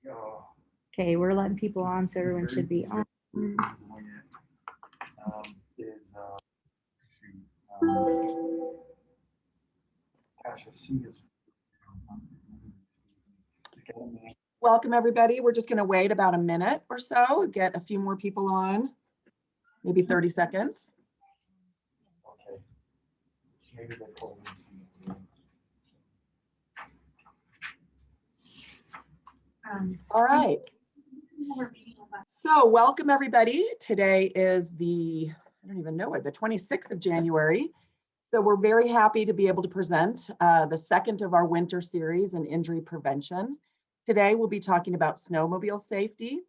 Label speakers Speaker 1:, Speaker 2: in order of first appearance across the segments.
Speaker 1: Okay, we're letting people on, so everyone should be on.
Speaker 2: Welcome, everybody. We're just going to wait about a minute or so, get a few more people on, maybe 30 seconds. All right. So welcome, everybody. Today is I don't even know what, the 26th of January. So we're very happy to be able to present the second of our winter series in injury prevention. Today, we'll be talking about snowmobile safety.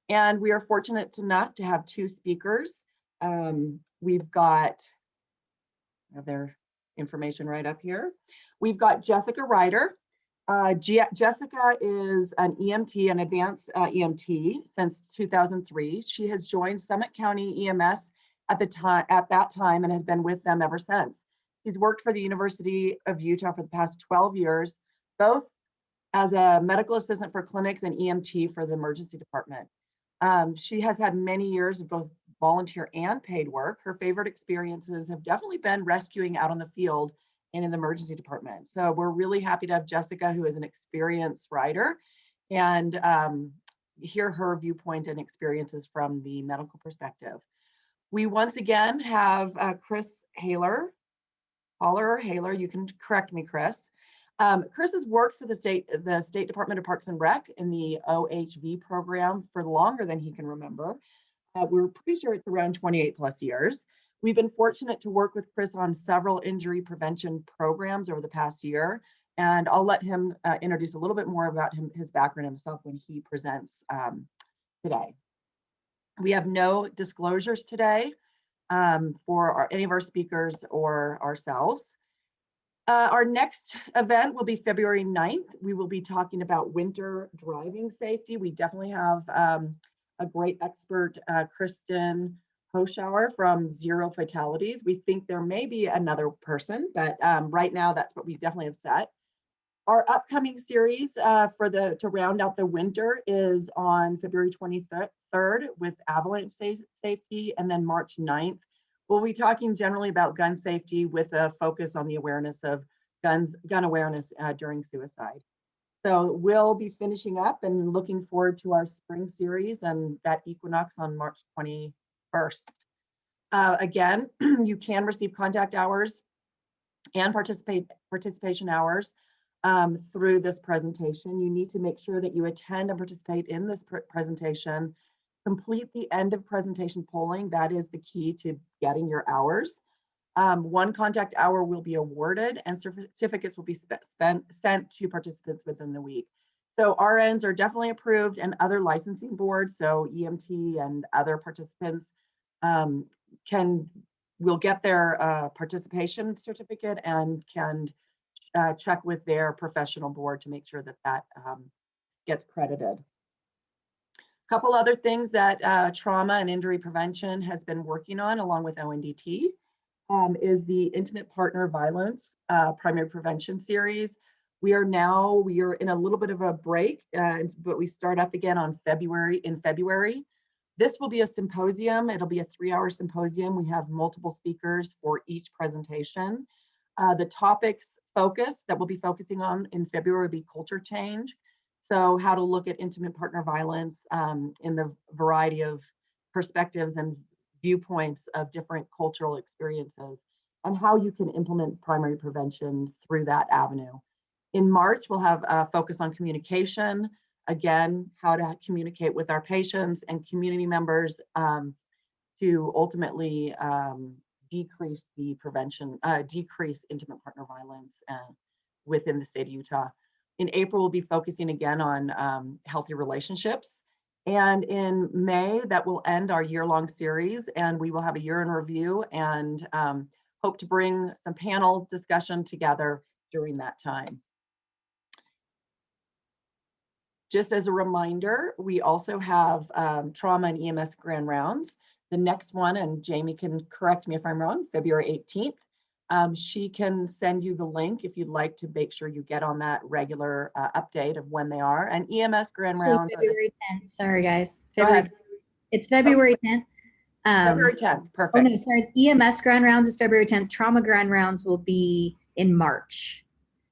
Speaker 2: And we are fortunate enough to have two speakers. We've got, I have their information right up here. We've got Jesica Rider. Jessica is an EMT, an advanced EMT since 2003. She has joined Summit County EMS at that time and had been with them ever since. She's worked for the University of Utah for the past 12 years, both as a medical assistant for clinics and EMT for the emergency department. She has had many years of both volunteer and paid work. Her favorite experiences have definitely been rescuing out on the field and in the emergency department. So we're really happy to have Jessica, who is an experienced rider, and hear her viewpoint and experiences from the medical perspective. We once again have Chris Haler, you can correct me, Chris. Chris has worked for the State Department of Parks and Rec in the OHV program for longer than he can remember. We're pretty sure it's around 28 plus years. We've been fortunate to work with Chris on several injury prevention programs over the past year, and I'll let him introduce a little bit more about his background himself when he presents today. We have no disclosures today for any of our speakers or ourselves. Our next event will be February 9th. We will be talking about winter driving safety. We definitely have a great expert, Kristen Hoschauer from Zero Fatalities. We think there may be another person, but right now that's what we definitely have set. Our upcoming series to round out the winter is on February 23rd with Avalanche Safety, and then March 9th. We'll be talking generally about gun safety with a focus on the awareness of gun awareness during suicide. So we'll be finishing up and looking forward to our spring series and that equinox on March 21st. Again, you can receive contact hours and participation hours through this presentation. You need to make sure that you attend and participate in this presentation. Complete the end of presentation polling. That is the key to getting your hours. One contact hour will be awarded and certificates will be sent to participants within the week. So RNs are definitely approved, and other licensing boards, so EMT and other participants will get their participation certificate and can check with their professional board to make sure that that gets credited. A couple other things that trauma and injury prevention has been working on along with ONDT is the Intimate Partner Violence Primary Prevention Series. We are in a little bit of a break, but we start up again in February. This will be a symposium. It'll be a 3-hour symposium. We have multiple speakers for each presentation. The topics focus that we'll be focusing on in February will be culture change. So how to look at intimate partner violence in the variety of perspectives and viewpoints of different cultural experiences, and how you can implement primary prevention through that avenue. In March, we'll have a focus on communication. Again, how to communicate with our patients and community members to ultimately decrease intimate partner violence within the state of Utah. In April, we'll be focusing again on healthy relationships. And in May, that will end our year-long series, and we will have a year in review and hope to bring some panel discussion together during that time. Just as a reminder, we also have trauma and EMS grand rounds. The next one, and Jamie can correct me if I'm wrong, February 18th. She can send you the link if you'd like to make sure you get on that regular update of when they are. And EMS Grand
Speaker 1: Actually,
Speaker 2: Rounds.
Speaker 1: February 10th. Sorry, guys.
Speaker 2: Go
Speaker 1: February.
Speaker 2: ahead.
Speaker 1: It's February 10th.
Speaker 2: February 10th.
Speaker 1: Oh
Speaker 2: Perfect.
Speaker 1: no, sorry. EMS Grand Rounds is February 10th. Trauma Grand Rounds will be in March.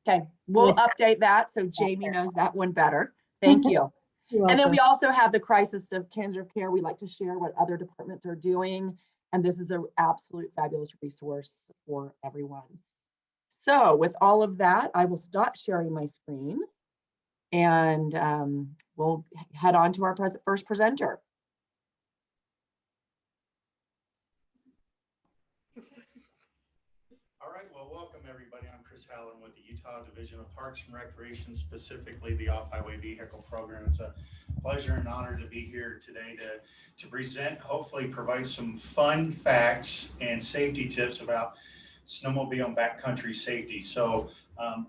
Speaker 2: Okay, we'll
Speaker 1: it's-
Speaker 2: update that so Jamie knows that one better. Thank you.
Speaker 1: You're
Speaker 2: And then
Speaker 1: welcome.
Speaker 2: we also have the Crisis of Cancer Care. We like to share what other departments are doing. And this is an absolute fabulous resource for everyone. So with all of that, I will stop sharing my screen and we'll head on to our first presenter.
Speaker 3: All right, well, welcome everybody. I'm Chris Hallen with the Utah Division of Parks and Recreation, specifically the Off-Highway Vehicle Program. It's a pleasure and honor to be here today to present, hopefully provide some fun facts and safety tips about snowmobile and backcountry safety. So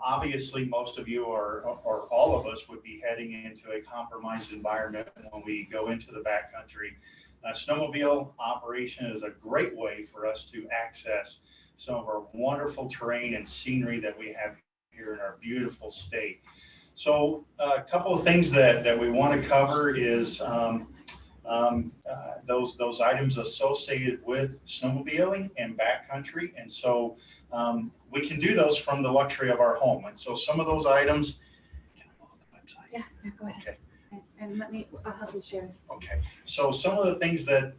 Speaker 3: obviously most of you or all of us would be heading into a compromised environment when we go into the backcountry. Snowmobile operation is a great way for us to access some of our wonderful terrain and scenery that we have here in our beautiful state. So a couple of things that we want to cover is those items associated with snowmobiling and backcountry. And so we can do those from the luxury of our home. And so some of those items, can I look at the website?
Speaker 4: Yeah, go ahead.
Speaker 3: Okay.
Speaker 4: And I'll help you share.
Speaker 3: Okay, so some of the things that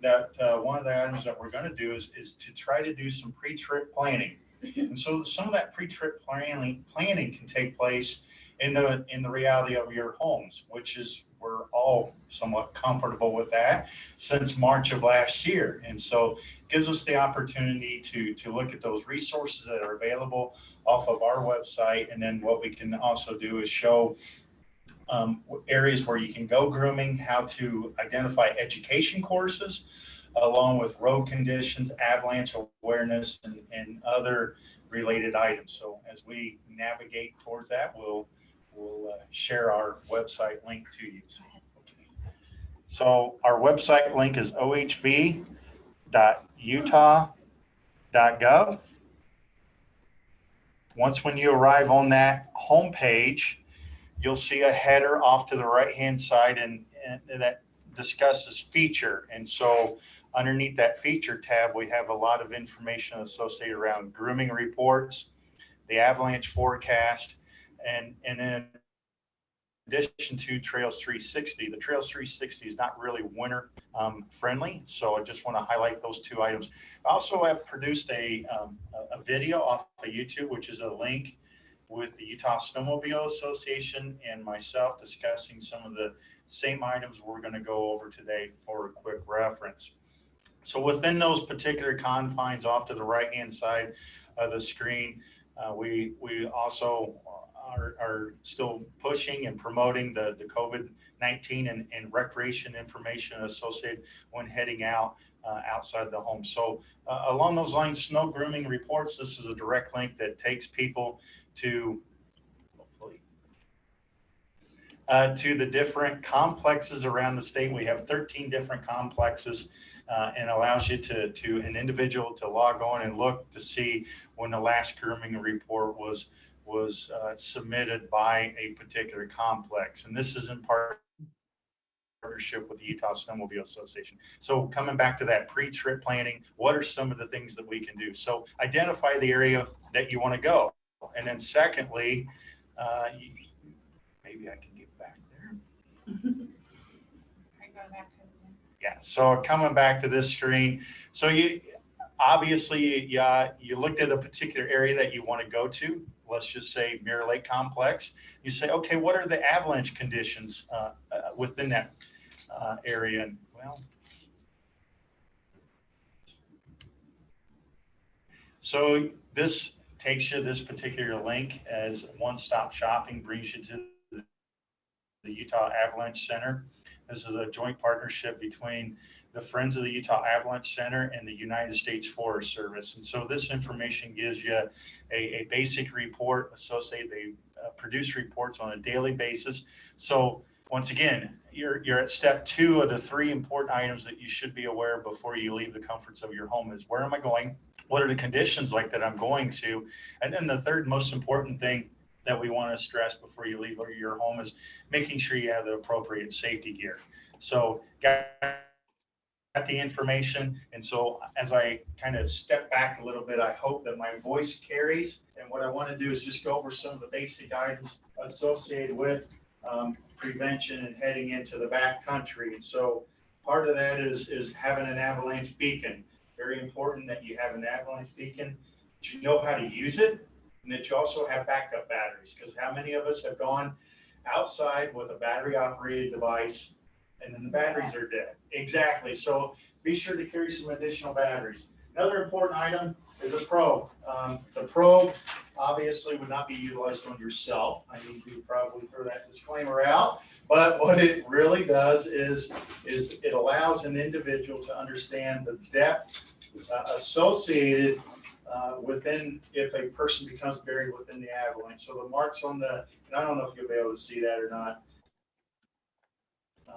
Speaker 3: one of the items that we're going to do is to try to do some pre-trip planning. And so some of that pre-trip planning can take place in the reality of your homes, which is we're all somewhat comfortable with that since March of last year. And so it gives us the opportunity to look at those resources that are available off of our website. And then what we can also do is show areas where you can go grooming, how to identify education courses, along with road conditions, avalanche awareness, and other related items. So as we navigate towards that, we'll share our website link to you. So our website link is ohv.utah.gov. Once when you arrive on that homepage, you'll see a header off to the right-hand side and that discusses feature. And so underneath that feature tab, we have a lot of information associated around grooming reports, the avalanche forecast, and in addition to Trails 360. The Trails 360 is not really winter friendly. So I just want to highlight those two items. I also have produced a video off of YouTube, which is a link with the Utah Snowmobile Association and myself discussing some of the same items we're going to go over today for a quick reference. So within those particular confines off to the right-hand side of the screen, we also are still pushing and promoting the COVID-19 and recreation information associated when heading out outside the home. So along those lines, snow grooming reports, this is a direct link that takes people to the different complexes around the state. We have 13 different complexes and allows you to an individual to log on and look to see when the last grooming report was submitted by a particular complex. And this is in partnership with the Utah Snowmobile Association. So coming back to that pre-trip planning, what are some of the things that we can do? So identify the area that you want to go. And then secondly, maybe I can get back there. Yeah, so coming back to this screen. So you obviously, you looked at a particular area that you want to go to. Let's just say Mirror Lake Complex. You say, okay, what are the avalanche conditions within that area? And well, so this takes you, this particular link as one-stop shopping brings you to the Utah Avalanche Center. This is a joint partnership between the Friends of the Utah Avalanche Center and the United States Forest Service. And so this information gives you a basic report associated. They produce reports on a daily basis. So once again, you're at step 2 of the 3 important items that you should be aware of before you leave the comforts of your home is where am I going? what are the conditions like that I'm going to? And then the third most important thing that we want to stress before you leave your home is making sure you have the appropriate safety gear. So got the information. And so as I kind of step back a little bit, I hope that my voice carries. And what I want to do is just go over some of the basic items associated with prevention and heading into the backcountry. And so part of that is having an avalanche beacon. Very important that you have an avalanche beacon, that you know how to use it, and that you also have backup batteries. Because how many of us have gone outside with a battery operated device and then the batteries are dead? Exactly. So be sure to carry some additional batteries. Another important item is a probe. The probe obviously would not be utilized on yourself. I need to probably throw that disclaimer out. But what it really does is it allows an individual to understand the depth associated within, if a person becomes buried within the avalanche. So the marks on the, and I don't know if you'll be able to see that or not,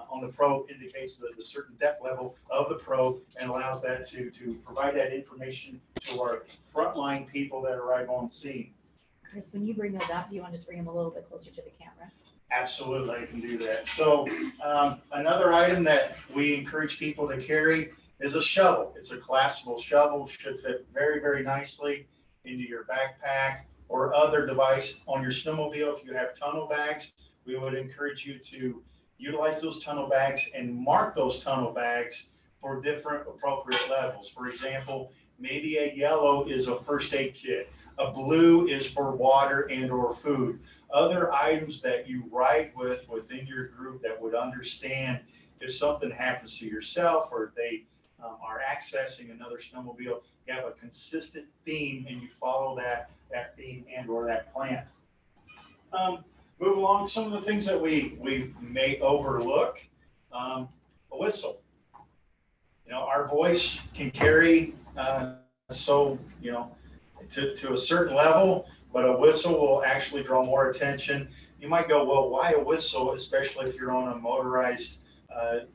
Speaker 3: on the probe indicates the certain depth level of the probe and allows that to provide that information to our frontline people that arrive on scene.
Speaker 1: Chris, when you bring those up, do you want to just bring them a little bit closer to the camera?
Speaker 3: Absolutely, I can do that. So another item that we encourage people to carry is a shovel. It's a collapsible shovel, should fit very, very nicely into your backpack or other device on your snowmobile. If you have tunnel bags, we would encourage you to utilize those tunnel bags and mark those tunnel bags for different appropriate levels. For example, maybe a yellow is a first aid kit. A blue is for water and or food. Other items that you ride with within your group that would understand if something happens to yourself or if they are accessing another snowmobile, you have a consistent theme and you follow that theme and or that plan. Move along, some of the things that we may overlook. A whistle. You know, our voice can carry to a certain level, but a whistle will actually draw more attention. You might go, well, why a whistle, especially if you're on a motorized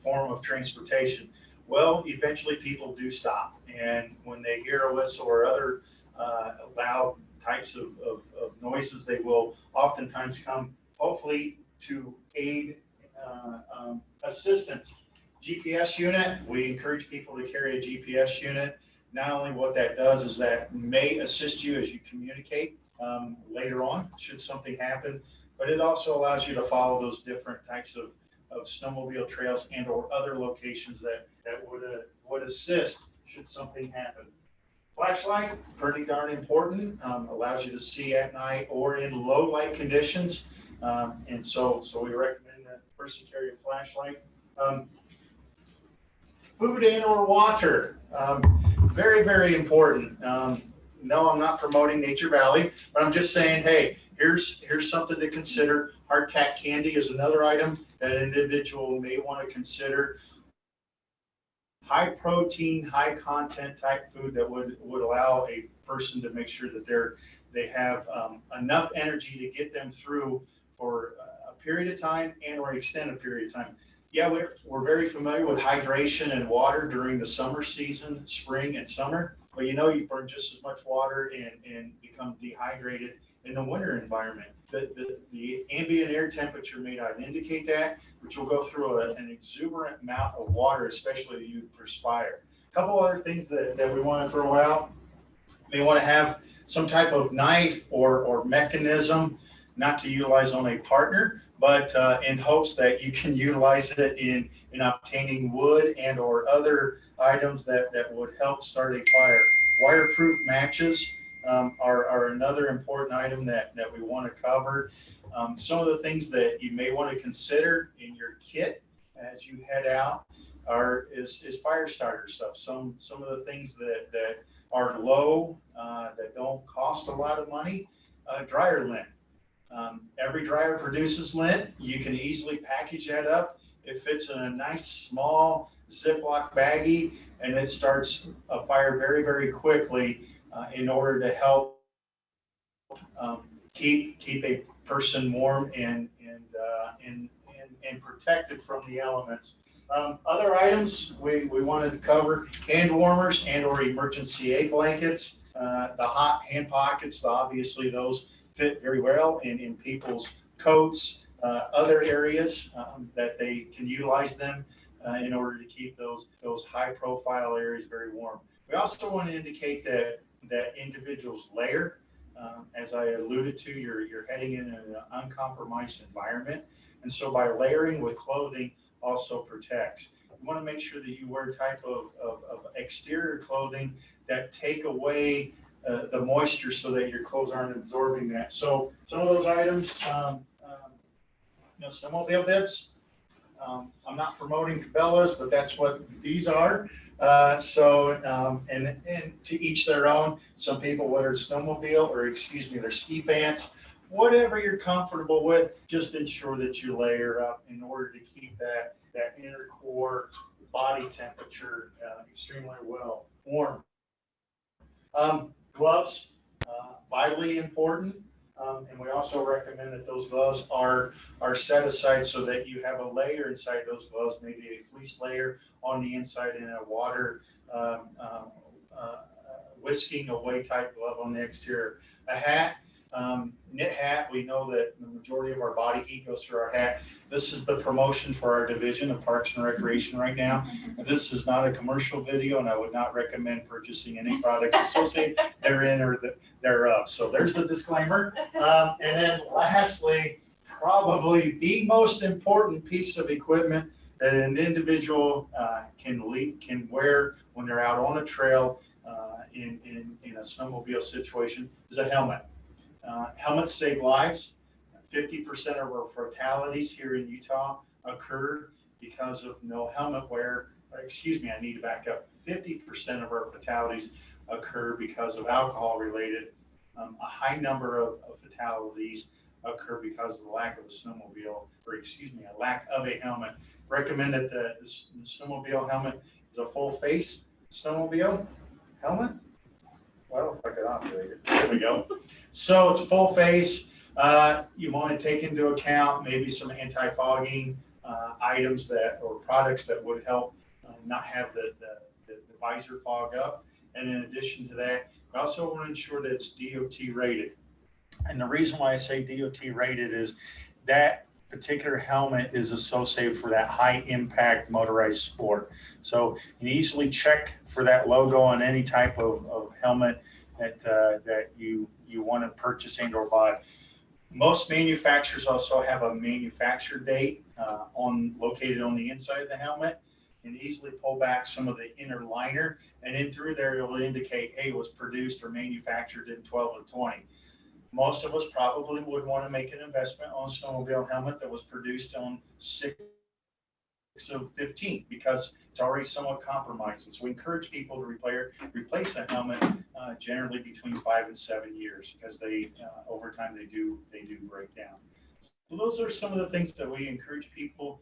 Speaker 3: form of transportation? Well, eventually people do stop. And when they hear a whistle or other loud types of noises, they will oftentimes come, hopefully, to aid assistance. GPS unit, we encourage people to carry a GPS unit. Not only what that does is that may assist you as you communicate later on, should something happen, but it also allows you to follow those different types of snowmobile trails and or other locations that would assist should something happen. Flashlight, pretty darn important, allows you to see at night or in low light conditions. And so we recommend that the person carry a flashlight. Food and or water, very, very important. No, I'm not promoting Nature Valley, but I'm just saying, hey, here's something to consider. Hardtack candy is another item that an individual may want to consider. High protein, high content type food that would allow a person to make sure that they have enough energy to get them through for a period of time and or extended period of time. Yeah, we're very familiar with hydration and water during the summer season, spring and summer, but you know you burn just as much water and become dehydrated in the winter environment. The ambient air temperature may not indicate that, but you'll go through an exuberant amount of water, especially if you perspire. A couple other things that we want to throw out. You may want to have some type of knife or mechanism, not to utilize on a partner, but in hopes that you can utilize it in obtaining wood and or other items that would help start a fire. Wireproof matches are another important item that we want to cover. Some of the things that you may want to consider in your kit as you head out is fire starter stuff. Some of the things that are low, that don't cost a lot of money, dryer lint. Every dryer produces lint. You can easily package that up. It fits in a nice small Ziploc baggie, and it starts a fire very, very quickly in order to help keep a person warm and and protected from the elements. Other items we wanted to cover: hand warmers and or emergency aid blankets, the hot hand pockets. Obviously, those fit very well in people's coats, other areas that they can utilize them in order to keep those high-profile areas very warm. We also want to indicate that individuals layer. As I alluded to, you're heading in an uncompromised environment, and so by layering with clothing also protects. You want to make sure that you wear a type of exterior clothing that take away the moisture so that your clothes aren't absorbing that. So some of those items, snowmobile bibs. I'm not promoting Cabela's, but that's what these are. And to each their own. Some people, whether it's snowmobile or their ski pants, whatever you're comfortable with, just ensure that you layer up in order to keep that inner core body temperature extremely well warm. Gloves, vitally important. And we also recommend that those gloves are set aside so that you have a layer inside those gloves, maybe a fleece layer on the inside and a water whisking away type glove on the exterior. A hat, knit hat. We know that the majority of our body heat goes through our hat. This is the promotion for our division of Parks and Recreation right now. This is not a commercial video, and I would not recommend purchasing any products associated therein or thereof. So there's the disclaimer. And then lastly, probably the most important piece of equipment that an individual can wear when they're out on a trail in a snowmobile situation is a helmet. Helmets save lives. 50% of our fatalities here in Utah occur because of no helmet wear. I need to back up. 50% of our fatalities occur because of alcohol related. A high number of fatalities occur because of the lack of a snowmobile, a lack of a helmet. Recommend that the snowmobile helmet is a full face snowmobile helmet. Well, if I could operate it, there we go. So it's full face. You want to take into account maybe some anti-fogging items or products that would help not have the visor fog up. And in addition to that, we also want to ensure that it's DOT rated. And the reason why I say DOT rated is that particular helmet is associated for that high impact motorized sport. So you can easily check for that logo on any type of helmet that you want to purchase and or buy. Most manufacturers also have a manufacture date located on the inside of the helmet, and easily pull back some of the inner liner, and in through there it will indicate, hey, it was produced or manufactured in 12 of 20. Most of us probably would want to make an investment on a snowmobile helmet that was produced on 6 of 15 because it's already somewhat compromised. So we encourage people to replace a helmet generally between 5 and 7 years because they over time they do break down. So those are some of the things that we encourage people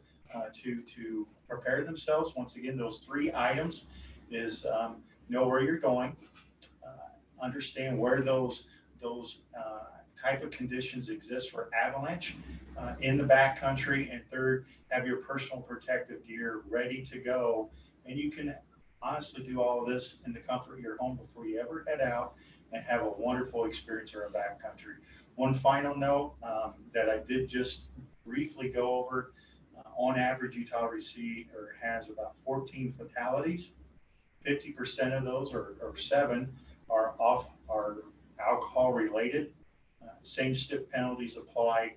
Speaker 3: to prepare themselves. Once again, those 3 items is know where you're going, understand where those type of conditions exist for avalanche in the backcountry, and third, have your personal protective gear ready to go. And you can honestly do all of this in the comfort of your home before you ever head out and have a wonderful experience in our backcountry. One final note that I did just briefly go over, on average, Utah has about 14 fatalities. 50% of those, or 7, are alcohol related. Same stiff penalties apply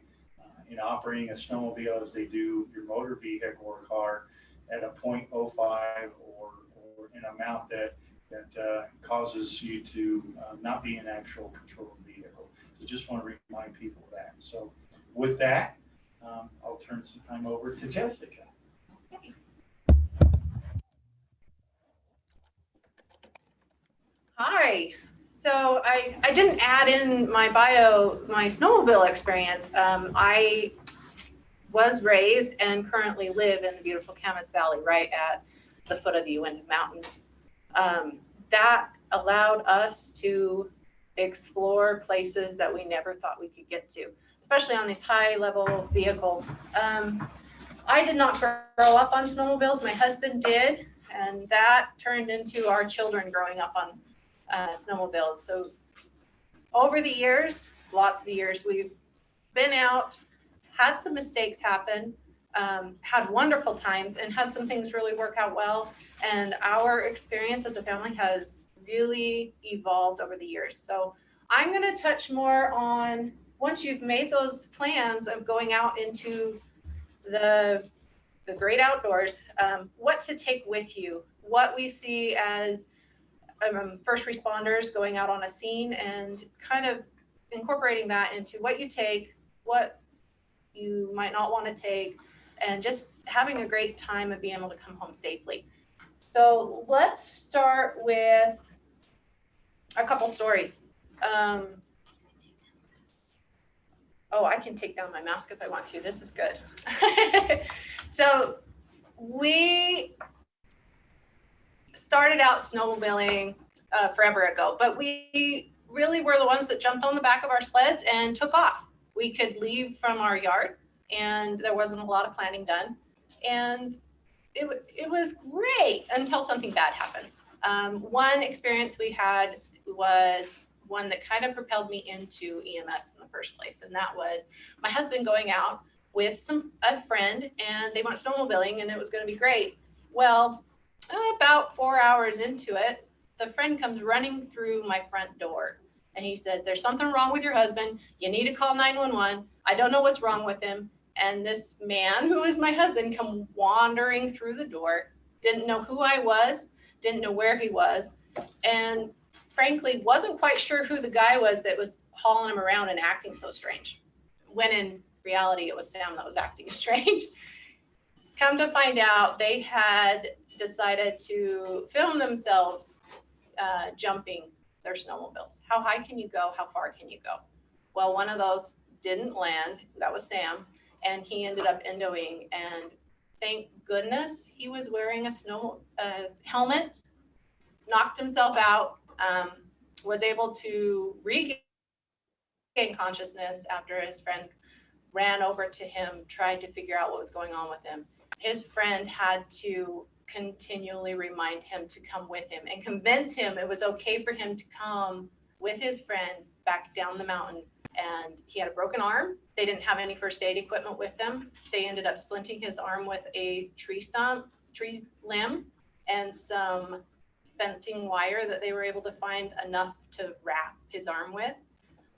Speaker 3: in operating a snowmobile as they do your motor vehicle or car at a 0.05 or an amount that causes you to not be in actual control of the vehicle. So just want to remind people of that. So with that, I'll turn some time over to Jessica.
Speaker 4: Okay. Hi. So I didn't add in my bio my snowmobile experience. I was raised and currently live in the beautiful Camas Valley, right at the foot of the Uinta Mountains. That allowed us to explore places that we never thought we could get to, especially on these high level vehicles. I did not grow up on snowmobiles. My husband did, and that turned into our children growing up on snowmobiles. So over the years, lots of years, we've been out, had some mistakes happen, had wonderful times, and had some things really work out well. And our experience as a family has really evolved over the years. So I'm going to touch more on, once you've made those plans of going out into the great outdoors, what to take with you, what we see as first responders going out on a scene, and kind of incorporating that into what you take, what you might not want to take, and just having a great time and being able to come home safely. So let's start with a couple stories. Oh, I can take down my mask if I want to. This is good. So we started out snowmobiling forever ago, but we really were the ones that jumped on the back of our sleds and took off. We could leave from our yard, and there wasn't a lot of planning done. And it was great until something bad happens. One experience we had was one that kind of propelled me into EMS in the first place. And that was my husband going out with a friend, and they went snowmobiling, and it was going to be great. Well, about 4 hours into it, the friend comes running through my front door, and he says, "There's something wrong with your husband. You need to call 911. I don't know what's wrong with him." And this man, who is my husband, come wandering through the door, didn't know who I was, didn't know where he was, and frankly, wasn't quite sure who the guy was that was hauling him around and acting so strange. When in reality, it was Sam that was acting strange. Come to find out, they had decided to film themselves jumping their snowmobiles. How high can you go? How far can you go? Well, one of those didn't land. That was Sam. And he ended up endoing. And thank goodness he was wearing a helmet, knocked himself out, was able to regain consciousness after his friend ran over to him, tried to figure out what was going on with him. His friend had to continually remind him to come with him and convince him it was okay for him to come with his friend back down the mountain. And he had a broken arm. They didn't have any first aid equipment with them. They ended up splinting his arm with a tree limb and some fencing wire that they were able to find enough to wrap his arm with.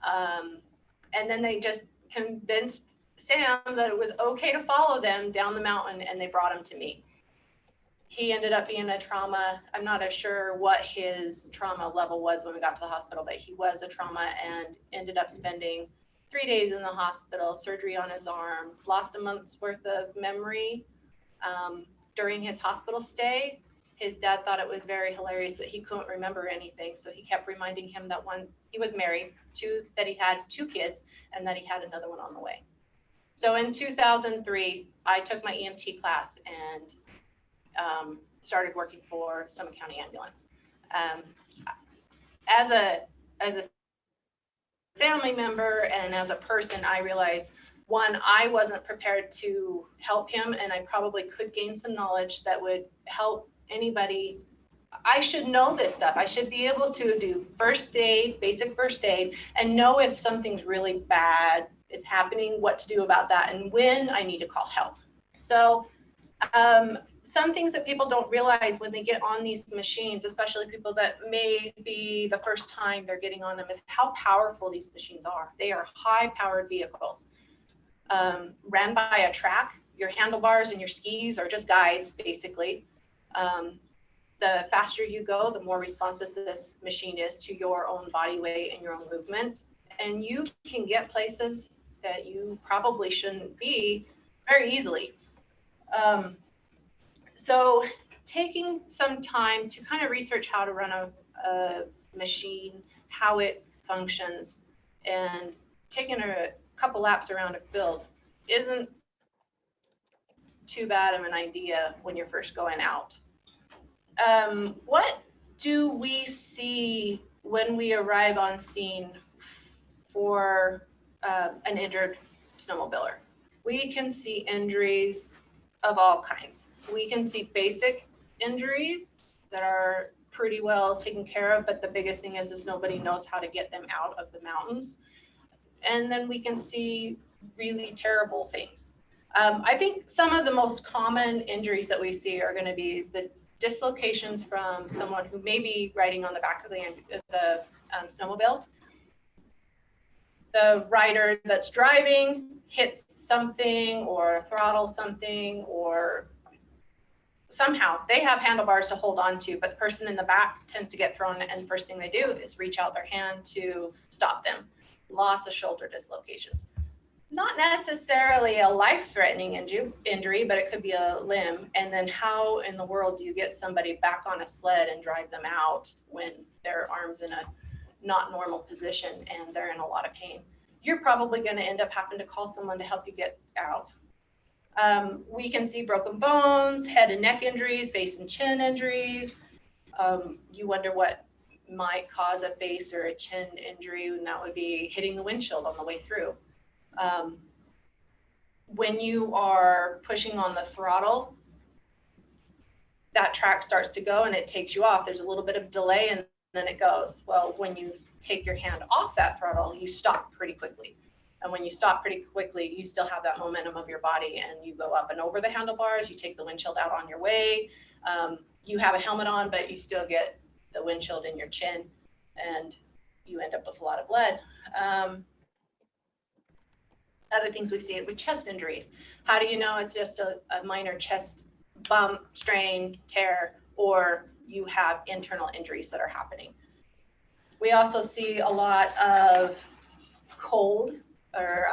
Speaker 4: And then they just convinced Sam that it was okay to follow them down the mountain, and they brought him to me. He ended up being a trauma. I'm not sure what his trauma level was when we got to the hospital, but he was a trauma and ended up spending 3 days in the hospital, surgery on his arm, lost a month's worth of memory during his hospital stay. His dad thought it was very hilarious that he couldn't remember anything. So he kept reminding him that he was married, that he had 2 kids, and that he had another one on the way. So in 2003, I took my EMT class and started working for Summit County Ambulance. As a family member and as a person, I realized, one, I wasn't prepared to help him, and I probably could gain some knowledge that would help anybody. I should know this stuff. I should be able to do first aid, basic first aid, and know if something's really bad is happening, what to do about that, and when I need to call help. So some things that people don't realize when they get on these machines, especially people that may be the first time they're getting on them, is how powerful these machines are. They are high-powered vehicles. Ran by a track, your handlebars and your skis are just guides, basically. The faster you go, the more responsive this machine is to your own body weight and your own movement. And you can get places that you probably shouldn't be very easily. So taking some time to kind of research how to run a machine, how it functions, and taking a couple laps around a field isn't too bad of an idea when you're first going out. What do we see when we arrive on scene for an injured snowmobiler? We can see injuries of all kinds. We can see basic injuries that are pretty well taken care of, but the biggest thing is nobody knows how to get them out of the mountains. And then we can see really terrible things. I think some of the most common injuries that we see are going to be the dislocations from someone who may be riding on the back of the snowmobile. The rider that's driving hits something or throttles something, or somehow they have handlebars to hold on to, but the person in the back tends to get thrown, and first thing they do is reach out their hand to stop them. Lots of shoulder dislocations. Not necessarily a life-threatening injury, but it could be a limb. And then how in the world do you get somebody back on a sled and drive them out when their arm's in a not normal position and they're in a lot of pain? You're probably going to end up having to call someone to help you get out. We can see broken bones, head and neck injuries, face and chin injuries. You wonder what might cause a face or a chin injury, and that would be hitting the windshield on the way through. When you are pushing on the throttle, that track starts to go and it takes you off. There's a little bit of delay and then it goes. Well, when you take your hand off that throttle, you stop pretty quickly. And when you stop pretty quickly, you still have that momentum of your body and you go up and over the handlebars, you take the windshield out on your way. You have a helmet on, but you still get the windshield in your chin and you end up with a lot of blood. Other things we've seen with chest injuries. How do you know it's just a minor chest bump, strain, tear, or you have internal injuries that are happening? We also see a lot of cold or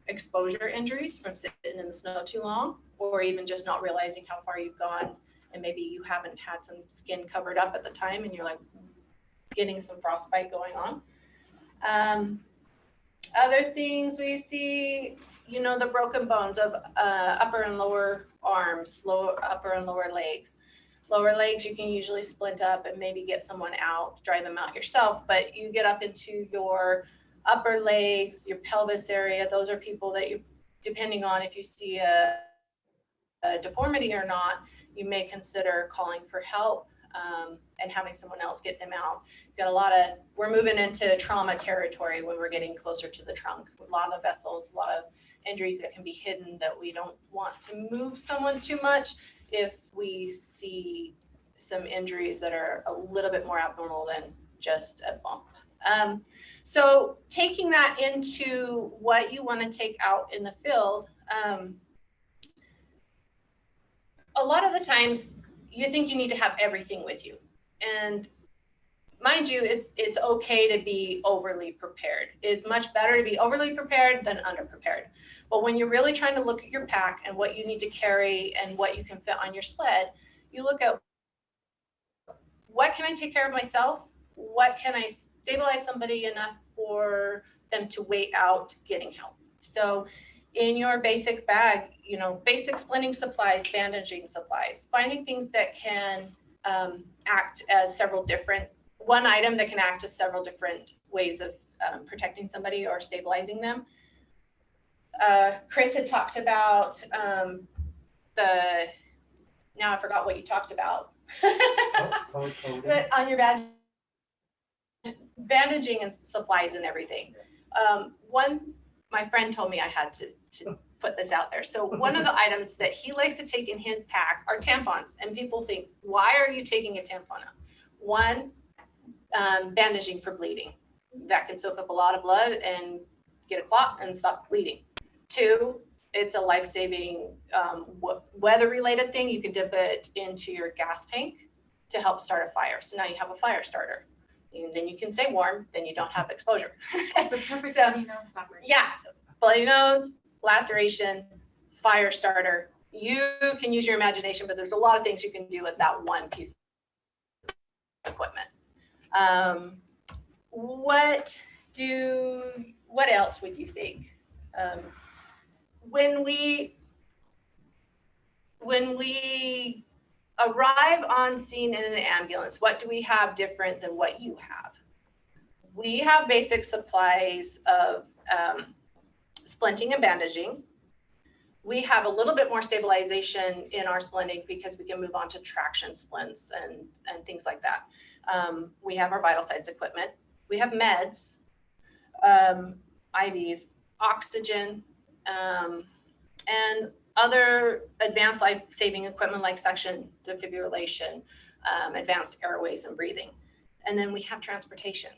Speaker 4: exposure injuries from sitting in the snow too long, or even just not realizing how far you've gone, and maybe you haven't had some skin covered up at the time and you're like getting some frostbite going on. Other things we see, you know, the broken bones of upper and lower arms, upper and lower legs. Lower legs, you can usually splint up and maybe get someone out, dry them out yourself, but you get up into your upper legs, your pelvis area. Those are people that you, depending on if you see a deformity or not, you may consider calling for help and having someone else get them out. We've got we're moving into trauma territory when we're getting closer to the trunk. A lot of vessels, a lot of injuries that can be hidden that we don't want to move someone too much if we see some injuries that are a little bit more abnormal than just a bump. So taking that into what you want to take out in the field, a lot of the times you think you need to have everything with you. And mind you, it's okay to be overly prepared. It's much better to be overly prepared than underprepared. But when you're really trying to look at your pack and what you need to carry and what you can fit on your sled, you look at what can I take care of myself? What can I stabilize somebody enough for them to wait out getting help? So in your basic bag, you know, basic splinting supplies, bandaging supplies, finding things that can act as one item that can act as several different ways of protecting somebody or stabilizing them. Chris had talked about now I forgot what you talked about. But on your bandaging and supplies and everything. My friend told me I had to put this out there. So one of the items that he likes to take in his pack are tampons. And people think, why are you taking a tampon out? One, bandaging for bleeding. That can soak up a lot of blood and get a clot and stop bleeding. Two, it's a life-saving weather-related thing. You can dip it into your gas tank to help start a fire. So now you have a fire starter. And then you can stay warm, then you don't have exposure.
Speaker 5: It's a perfect bloody nose stopper.
Speaker 4: Yeah, bloody nose, laceration, fire starter. You can use your imagination, but there's a lot of things you can do with that one piece of equipment. What else would you think? When we arrive on scene in an ambulance, what do we have different than what you have? We have basic supplies of splinting and bandaging. we have a little bit more stabilization in our splinting because we can move on to traction splints and things like that. We have our vital signs equipment. We have meds, IVs, oxygen, and other advanced life-saving equipment like suction defibrillation, advanced airways and breathing. And then we have transportation.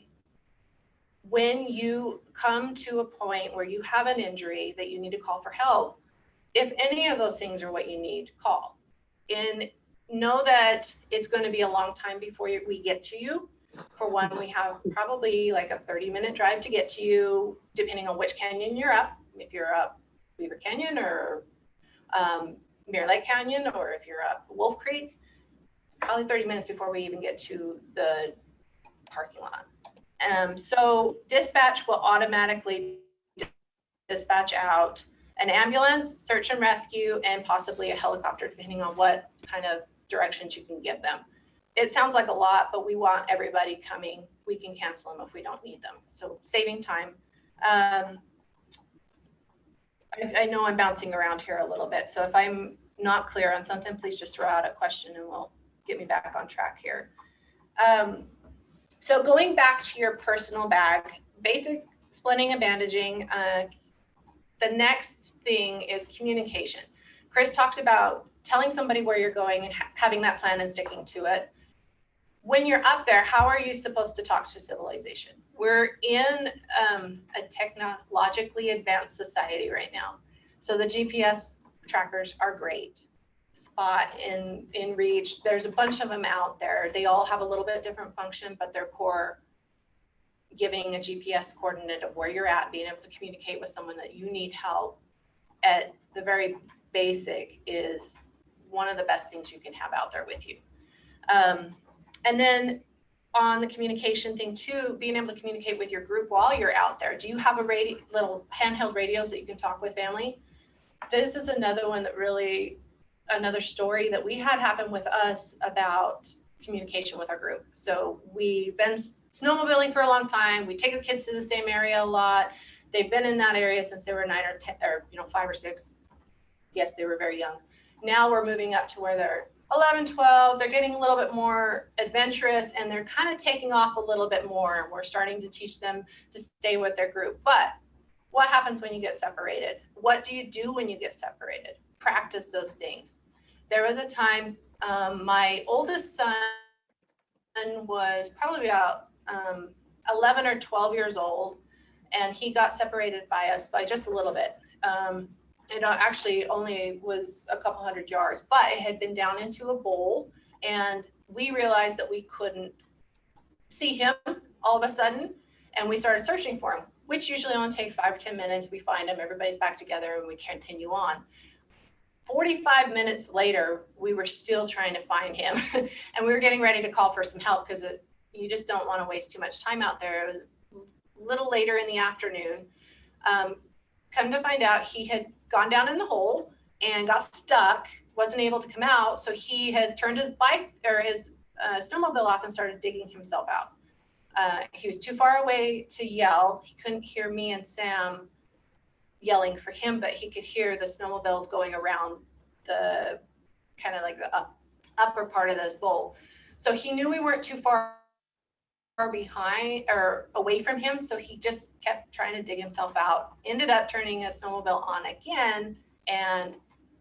Speaker 4: When you come to a point where you have an injury that you need to call for help, if any of those things are what you need, call. And know that it's going to be a long time before we get to you. For one, we have probably like a 30-minute drive to get to you, depending on which canyon you're up. If you're up Beaver Canyon or Mirror Lake Canyon, or if you're up Wolf Creek, probably 30 minutes before we even get to the parking lot. So dispatch will automatically dispatch out an ambulance, search and rescue, and possibly a helicopter, depending on what kind of directions you can give them. It sounds like a lot, but we want everybody coming. We can cancel them if we don't need them. So saving time. I know I'm bouncing around here a little bit. So if I'm not clear on something, please just throw out a question and we'll get me back on track here. So going back to your personal bag, basic splinting and bandaging, the next thing is communication. Chris talked about telling somebody where you're going and having that plan and sticking to it. When you're up there, how are you supposed to talk to civilization? We're in a technologically advanced society right now. So the GPS trackers are great. Spot, in reach, there's a bunch of them out there. They all have a little bit different function, but their core, giving a GPS coordinate of where you're at, being able to communicate with someone that you need help at the very basic, is one of the best things you can have out there with you. And then on the communication thing too, being able to communicate with your group while you're out there. Do you have a little handheld radios that you can talk with family? This is another one that really, another story that we had happen with us about communication with our group. So we've been snowmobiling for a long time. We take the kids to the same area a lot. They've been in that area since they were 9 or 10, or 5 or 6. Yes, they were very young. Now we're moving up to where they're 11, 12. They're getting a little bit more adventurous and they're kind of taking off a little bit more. We're starting to teach them to stay with their group. But what happens when you get separated? What do you do when you get separated? Practice those things. There was a time, my oldest son was probably about 11 or 12 years old, and he got separated by us by just a little bit. It actually only was a couple hundred yards, but it had been down into a bowl, and we realized that we couldn't see him all of a sudden, and we started searching for him, which usually only takes 5 or 10 minutes. We find him, everybody's back together, and we continue on. 45 minutes later, we were still trying to find him, and we were getting ready to call for some help because you just don't want to waste too much time out there. It was a little later in the afternoon. Come to find out, he had gone down in the hole and got stuck, wasn't able to come out, so he had turned his bike or his snowmobile off and started digging himself out. He was too far away to yell. He couldn't hear me and Sam yelling for him, but he could hear the snowmobiles going around the kind of like the upper part of this bowl. So he knew we weren't too far behind or away from him, so he just kept trying to dig himself out. Ended up turning a snowmobile on again, and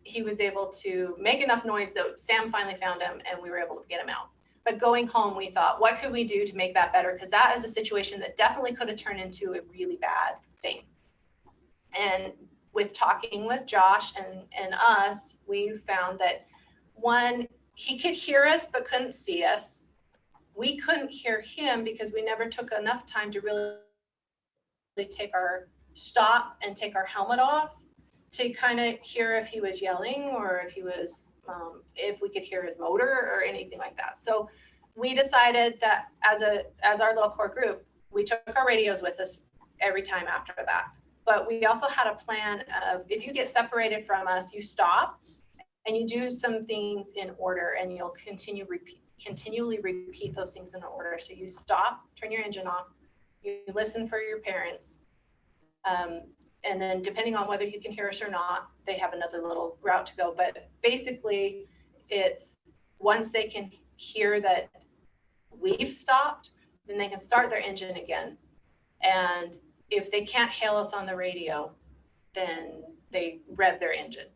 Speaker 4: he was able to make enough noise that Sam finally found him and we were able to get him out. But going home, we thought, what could we do to make that better? Because that is a situation that definitely could have turned into a really bad thing. And with talking with Josh and us, we found that, one, he could hear us but couldn't see us. We couldn't hear him because we never took enough time to really stop and take our helmet off to kind of hear if he was yelling or if he was, if we could hear his motor or anything like that. So we decided that as our little core group, we took our radios with us every time after that. But we also had a plan of, if you get separated from us, you stop and you do some things in order, and you'll continually repeat those things in order. So you stop, turn your engine off, you listen for your parents, And then depending on whether you can hear us or not, they have another little route to go. But basically, it's once they can hear that we've stopped, then they can start their engine again. And if they can't hail us on the radio, then they rev their engine.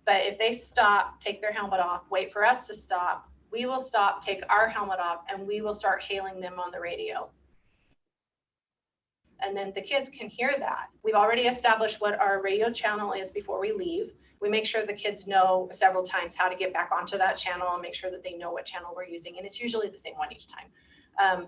Speaker 4: But if they stop, take their helmet off, wait for us to stop, we will stop, take our helmet off, and we will start hailing them on the radio. And then the kids can hear that. We've already established what our radio channel is before we leave. We make sure the kids know several times how to get back onto that channel and make sure that they know what channel we're using. And it's usually the same one each time.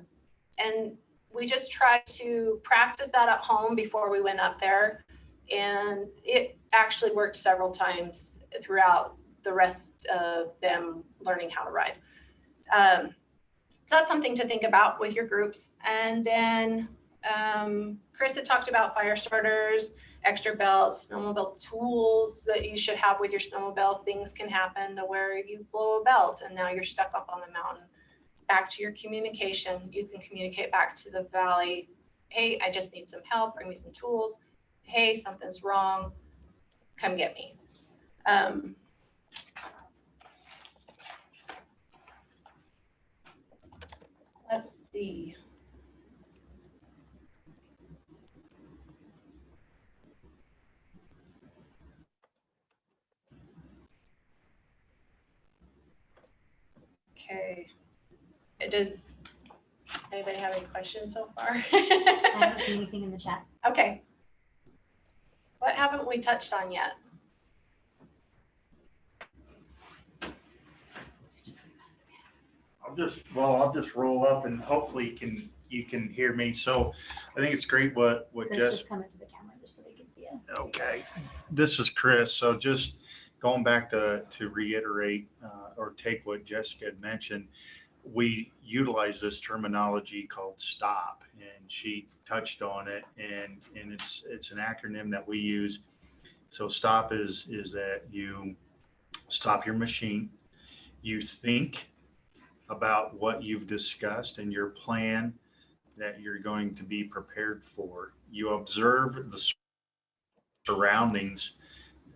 Speaker 4: And we just try to practice that at home before we went up there. And it actually worked several times throughout the rest of them learning how to ride. So that's something to think about with your groups. And then Chris had talked about fire starters, extra belts, snowmobile tools that you should have with your snowmobile. Things can happen to where you blow a belt and now you're stuck up on the mountain. Back to your communication, you can communicate back to the valley. Hey, I just need some help, bring me some tools. Hey, something's wrong, come get me. Let's see. Okay. Does anybody have any questions so far?
Speaker 1: I haven't seen anything in the chat.
Speaker 4: Okay. What haven't we touched on yet?
Speaker 3: I'll just roll up and hopefully you can hear me. So I think it's great what
Speaker 1: Chris,
Speaker 3: Jess.
Speaker 1: just come into the camera just so they can see you.
Speaker 3: Okay, this is Chris. So just going back to reiterate or take what Jessica had mentioned, we utilize this terminology called STOP, and she touched on it, and it's an acronym that we use. So STOP is that you stop your machine, you think about what you've discussed and your plan that you're going to be prepared for. You observe the surroundings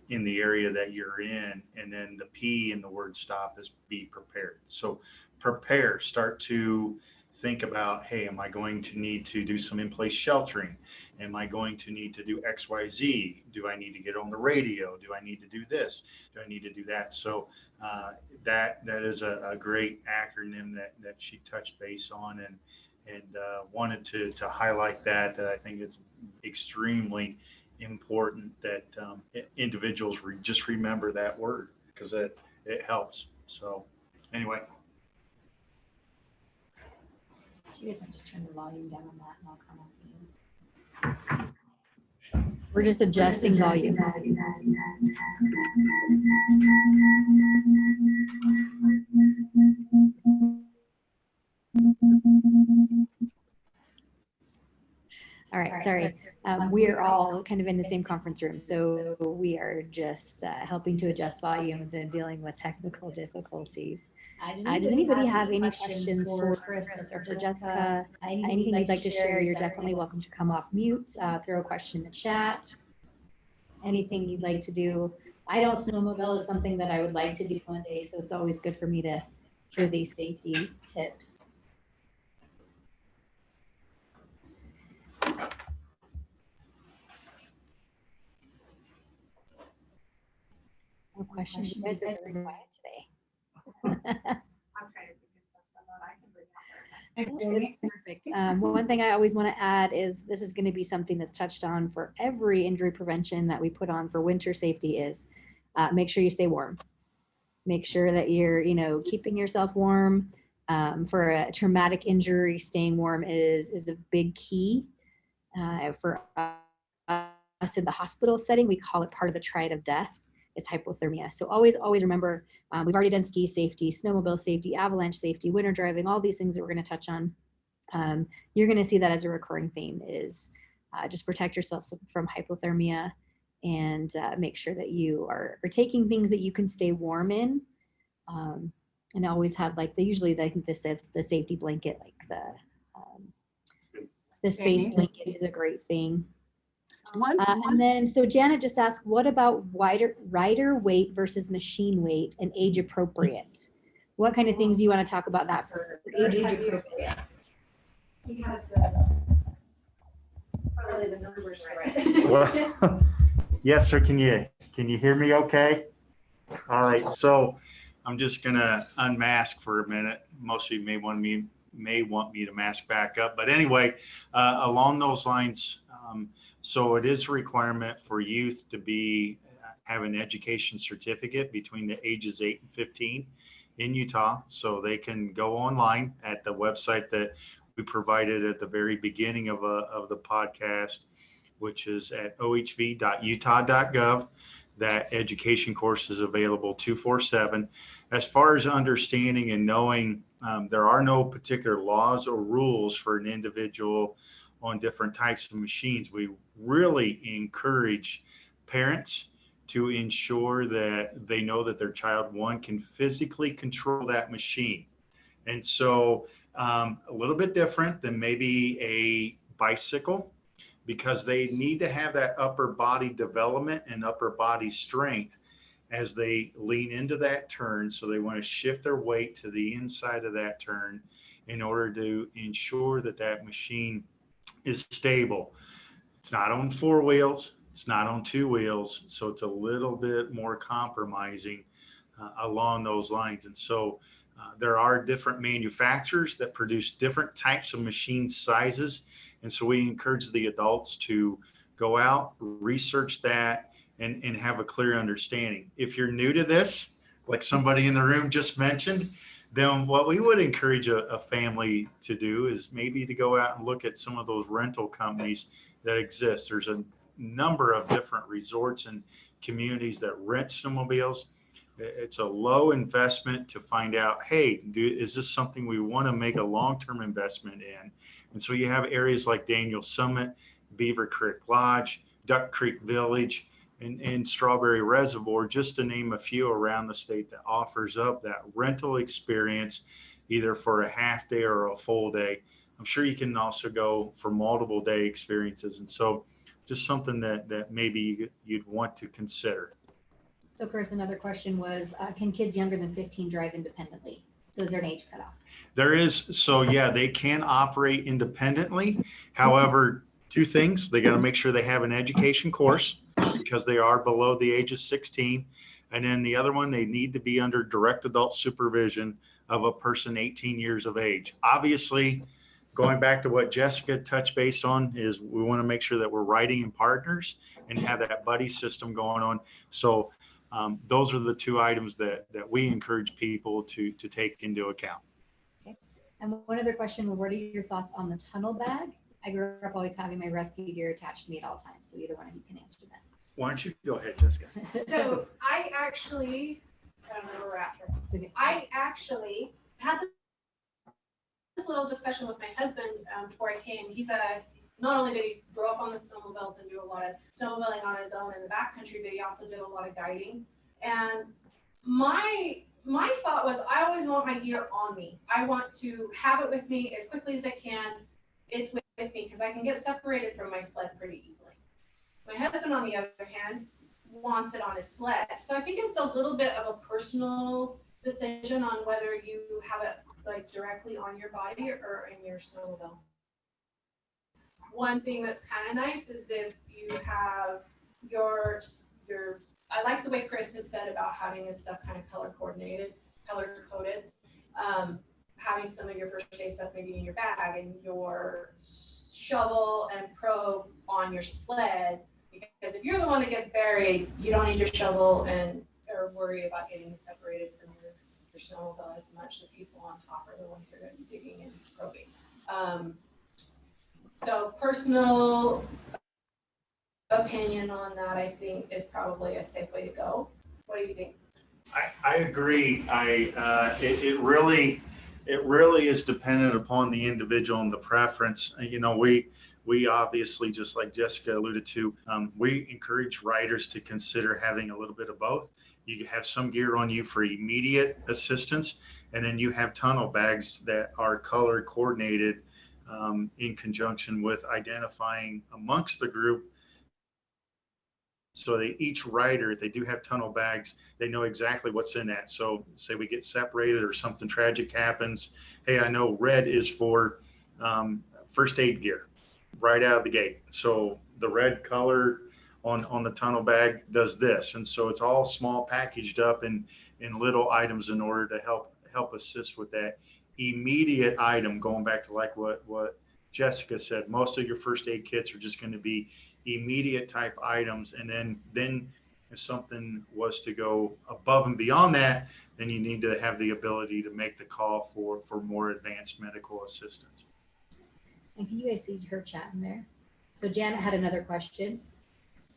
Speaker 3: in the area that you're in, and then the P in the word stop is be prepared. So prepare, start to think about, hey, am I going to need to do some in-place sheltering? Am I going to need to do XYZ? Do I need to get on the radio? Do I need to do this? Do I need to do that? So that is a great acronym that she touched base on, and wanted to highlight that I think it's extremely important that individuals just remember that word, because it helps. So anyway.
Speaker 1: Do you guys want to just turn the volume down on that and I'll come up with you? We're just adjusting volume. All right, sorry. We are all kind of in the same conference room, so we are just helping to adjust volumes and dealing with technical difficulties. Does anybody have any questions for Chris or for Jessica? Anything you'd like to share, you're definitely welcome to come off mute, throw a question in the chat. Anything you'd like to do. I know snowmobile is something that I would like to do one day, so it's always good for me to hear these safety tips. No questions. You guys are very quiet today.
Speaker 5: I'm trying to think of something that I can bring up.
Speaker 1: Perfect. One thing I always want to add is this is going to be something that's touched on for every injury prevention that we put on for winter safety is make sure you stay warm. Make sure that you're, keeping yourself warm. For a traumatic injury, staying warm is a big key. For us in the hospital setting, we call it part of the triad of death. Is hypothermia. So always remember, we've already done ski safety, snowmobile safety, avalanche safety, winter driving, all these things that we're going to touch on. You're going to see that as a recurring theme is just protect yourself from hypothermia and make sure that you are taking things that you can stay warm in, and always have usually the safety blanket, like the space blanket is a great thing. And then, so Janet just asked, what about rider weight versus machine weight and age appropriate? What kind of things do you want to talk about that for age appropriate?
Speaker 5: He has the, probably the numbers right.
Speaker 3: Well, yes, sir. Can you hear me okay? All right. So I'm just gonna unmask for a minute. Most of you may want me to mask back up, but anyway, along those lines, so it is a requirement for youth to have an education certificate between the ages 8 and 15 in Utah. So they can go online at the website that we provided at the very beginning of the podcast, which is at ohv.utah.gov. That education course is available 24/7. As far as understanding and knowing, there are no particular laws or rules for an individual on different types of machines. We really encourage parents to ensure that they know that their child, one, can physically control that machine. And so a little bit different than maybe a bicycle, because they need to have that upper body development and upper body strength as they lean into that turn. So they want to shift their weight to the inside of that turn in order to ensure that that machine is stable. It's not on 4 wheels. It's not on 2 wheels. So it's a little bit more compromising along those lines. And so there are different manufacturers that produce different types of machine sizes. And so we encourage the adults to go out, research that, and have a clear understanding. If you're new to this, like somebody in the room just mentioned, then what we would encourage a family to do is maybe to go out and look at some of those rental companies that exist. There's a number of different resorts and communities that rent snowmobiles. It's a low investment to find out, hey, is this something we want to make a long-term investment in? And so you have areas like Daniel Summit, Beaver Creek Lodge, Duck Creek Village, and Strawberry Reservoir, just to name a few around the state that offers up that rental experience, either for a half day or a full day. I'm sure you can also go for multiple day experiences. And so just something that maybe you'd want to consider.
Speaker 1: So Chris, another question was, can kids younger than 15 drive independently? So is there an age cutoff?
Speaker 3: There is. So yeah, they can operate independently. However, 2 things: they got to make sure they have an education course because they are below the age of 16. And then the other one, they need to be under direct adult supervision of a person 18 years of age. Obviously, going back to what Jessica touched base on, is we want to make sure that we're riding in partners and have that buddy system going on. So those are the 2 items that we encourage people to take into account.
Speaker 1: Okay. And one other question, what are your thoughts on the tunnel bag? I grew up always having my rescue gear attached to me at all times. So either one of you can answer that.
Speaker 3: Why don't you go ahead, Jessica?
Speaker 5: So I actually, I don't know where we're at here. I actually had this little discussion with my husband before I came. Not only did he grow up on the snowmobiles and do a lot of snowmobiling on his own in the backcountry, but he also did a lot of guiding. And my thought was, I always want my gear on me. I want to have it with me as quickly as I can. It's with me because I can get separated from my sled pretty easily. My husband, on the other hand, wants it on his sled. So I think it's a little bit of a personal decision on whether you have it like directly on your body or in your snowmobile. One thing that's kind of nice is if you have your I like the way Chris had said about having his stuff kind of color coded, having some of your first aid stuff maybe in your bag and your shovel and probe on your sled, because if you're the one that gets buried, you don't need your shovel or worry about getting separated from your snowmobile as much. The people on top are the ones who are going to be digging and probing. So personal opinion on that, I think, is probably a safe way to go. What do you think?
Speaker 3: I agree. It really is dependent upon the individual and the preference. You know, we obviously, just like Jessica alluded to, we encourage riders to consider having a little bit of both. You have some gear on you for immediate assistance, and then you have tunnel bags that are color coordinated in conjunction with identifying amongst the group So they each rider, if they do have tunnel bags, they know exactly what's in that. So say we get separated or something tragic happens. Hey, I know red is for first aid gear right out of the gate. So the red color on the tunnel bag does this. And so it's all small packaged up in little items in order to help assist with that immediate item. Going back to like what Jessica said, most of your first aid kits are just going to be immediate type items. And then if something was to go above and beyond that, then you need to have the ability to make the call for more advanced medical assistance.
Speaker 1: And can you guys see her chat in there? So Janet had another question.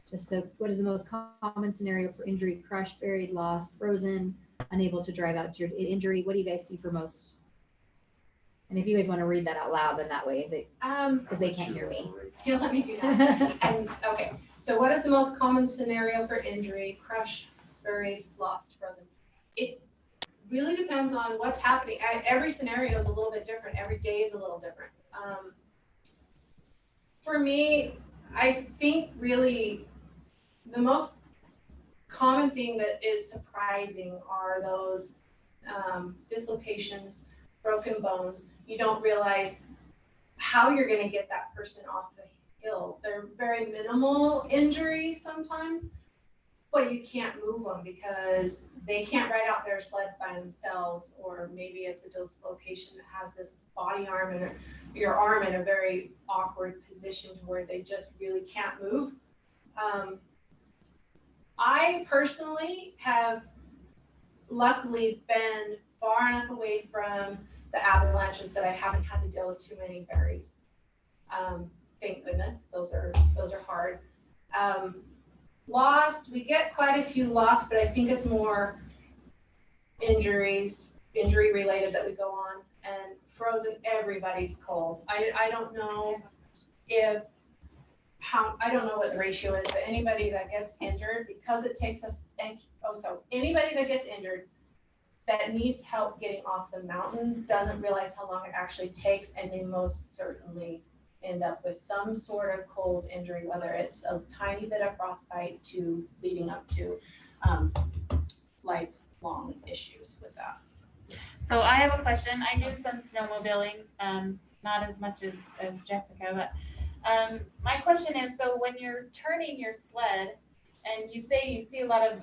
Speaker 1: Just so, what is the most common scenario for injury? Crushed, buried, lost, frozen, unable to drive out due to injury? What do you guys see for most? And if you guys want to read that out loud, then that way they, because they can't hear me.
Speaker 5: Here, let me do that. And okay, so what is the most common scenario for injury? Crushed, buried, lost, frozen. It really depends on what's happening. Every scenario is a little bit different. Every day is a little different. For me, I think really the most common thing that is surprising are those dislocations, broken bones. You don't realize how you're going to get that person off the hill. They're very minimal injuries sometimes, but you can't move them because they can't ride out their sled by themselves, or maybe it's a dislocation that has this body arm and your arm in a very awkward position to where they just really can't move. I personally have luckily been far enough away from the avalanches that I haven't had to deal with too many buries. Thank goodness, those are hard. Lost, we get quite a few lost, but I think it's more injury related that we go on. And frozen, everybody's cold. I don't know I don't know what the ratio is, but anybody that gets injured, because it takes us, anybody that gets injured that needs help getting off the mountain doesn't realize how long it actually takes, and they most certainly end up with some sort of cold injury, whether it's a tiny bit of frostbite to leading up to lifelong issues with that.
Speaker 6: So I have a question. I do some snowmobiling, not as much as Jessica, but my question is, so when you're turning your sled and you say you see a lot of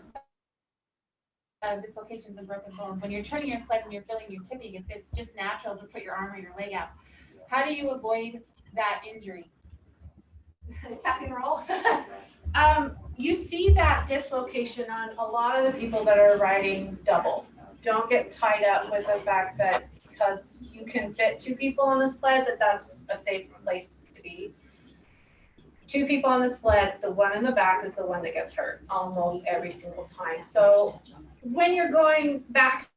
Speaker 6: dislocations and broken bones, when you're turning your sled and you're feeling your tipping, it's just natural to put your arm or your leg out. How do you avoid that injury?
Speaker 5: Tuck and roll. You see that dislocation on a lot of the people that are riding double. Don't get tied up with the fact that because you can fit two people on the sled, that's a safe place to be. Two people on the sled, the one in the back is the one that gets hurt almost every single time. So when you're going back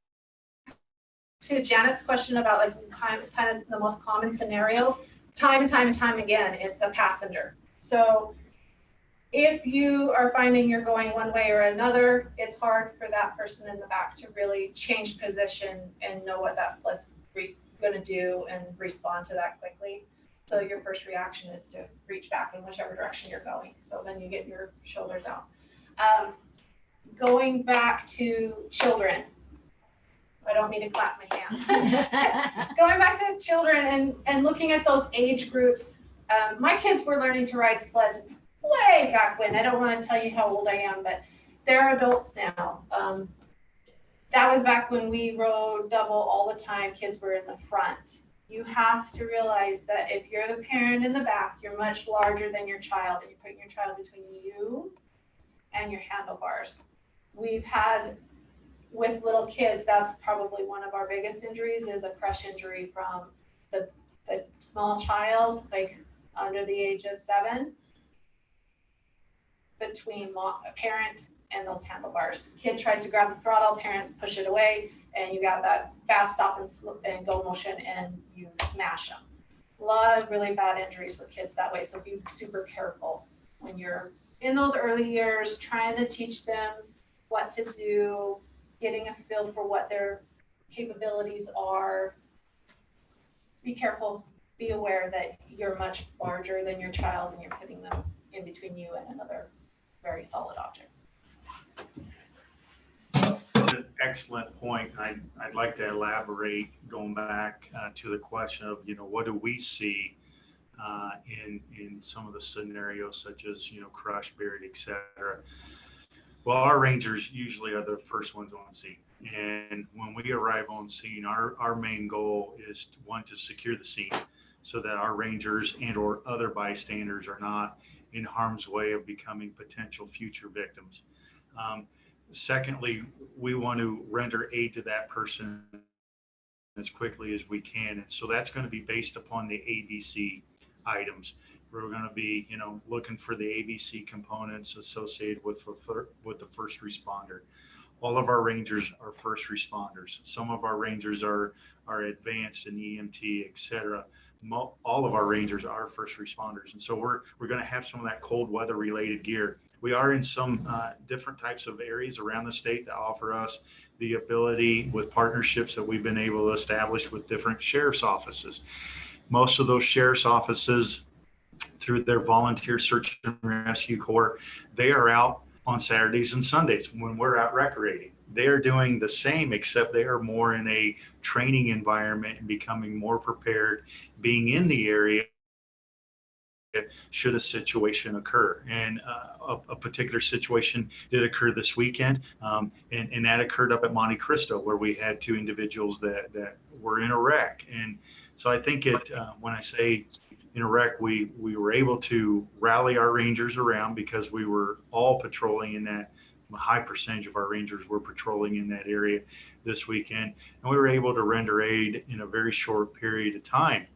Speaker 5: to Janet's question about like kind of the most common scenario, time and time again, it's a passenger. So if you are finding you're going one way or another, it's hard for that person in the back to really change position and know what that sled's going to do and respond to that quickly. So your first reaction is to reach back in whichever direction you're going. So then you get your shoulders out. Going back to children. I don't mean to clap my hands. Going back to children and looking at those age groups. My kids were learning to ride sleds way back when. I don't want to tell you how old I am, but they're adults now. That was back when we rode double all the time. Kids were in the front. You have to realize that if you're the parent in the back, you're much larger than your child, and you're putting your child between you and your handlebars. We've had, with little kids, that's probably one of our biggest injuries, is a crush injury from the small child, like under the age of 7, between a parent and those handlebars. Kid tries to grab the throttle, parents push it away, and you got that fast stop and go motion, and you smash them. A lot of really bad injuries with kids that way, so be super careful when you're in those early years, trying to teach them what to do, getting a feel for what their capabilities are. Be careful, be aware that you're much larger than your child and you're putting them in between you and another
Speaker 6: very solid object.
Speaker 3: It's an excellent point. I'd like to elaborate going back to the question of, what do we see in some of the scenarios such as, crushed, buried, et cetera. Well, our rangers usually are the first ones on scene. And when we arrive on scene, our main goal is to secure the scene so that our rangers and or other bystanders are not in harm's way of becoming potential future victims. Secondly, we want to render aid to that person as quickly as we can. And so that's going to be based upon the ABC items. We're going to be, looking for the ABC components associated with the first responder. All of our rangers are first responders. Some of our rangers are advanced in EMT, et cetera. All of our rangers are first responders. And so we're going to have some of that cold weather related gear. We are in some different types of areas around the state that offer us the ability with partnerships that we've been able to establish with different sheriff's offices. Most of those sheriff's offices, through their volunteer search and rescue corps, they are out on Saturdays and Sundays when we're out recreating. They are doing the same, except they are more in a training environment and becoming more prepared, being in the area should a situation occur. And a particular situation did occur this weekend, and that occurred up at Monte Cristo, where we had two individuals that were in a wreck. And so I think when I say in a wreck, we were able to rally our rangers around because we were all patrolling in that. A high percentage of our rangers were patrolling in that area this weekend, and we were able to render aid in a very short period of time.